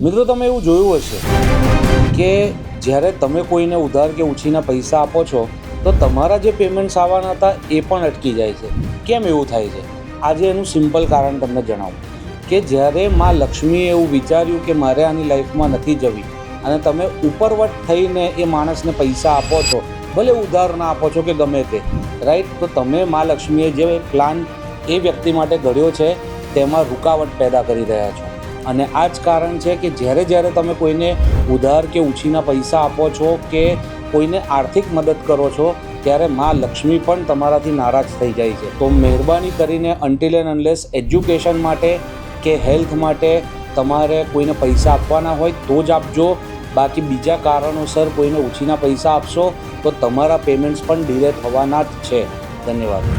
મિત્રો, તમે એવું જોયું હશે કે જ્યારે તમે કોઈને ઉધાર કે ઉછીના પૈસા આપો છો તો તમારા જે પેમેન્ટ્સ આવવાના હતા એ પણ અટકી જાય છે. કેમ એવું થાય છે? આજે એનું સિમ્પલ કારણ તમને જણાવું કે જ્યારે માં લક્ષ્મીએ એવું વિચાર્યું કે મારે આની લાઈફમાં નથી જવી અને તમે ઉપરવટ થઈને એ માણસને પૈસા આપો છો, ભલે ઉધાર ના આપો છો કે ગમે તે, રાઈટ? તો તમે માં લક્ષ્મીએ જે પ્લાન એ વ્યક્તિ માટે ઘડ્યો છે તેમાં રૂકાવટ પેદા કરી રહ્યા છો. અને આ જ કારણ છે કે જ્યારે તમે કોઈને ઉધાર કે ઉછીના પૈસા આપો છો કે કોઈને આર્થિક મદદ કરો છો ત્યારે માં લક્ષ્મી પણ તમારાથી નારાજ થઈ જાય છે. તો મહેરબાની કરીને અનટિલ એન્ડ અનલેસ એજ્યુકેશન માટે કે હેલ્થ માટે તમારે કોઈને પૈસા આપવાના હોય તો જ આપજો. બાકી બીજા કારણોસર કોઈને ઉછીના પૈસા આપશો તો તમારા પેમેન્ટ્સ પણ ડિલે થવાના જ છે. ધન્યવાદ.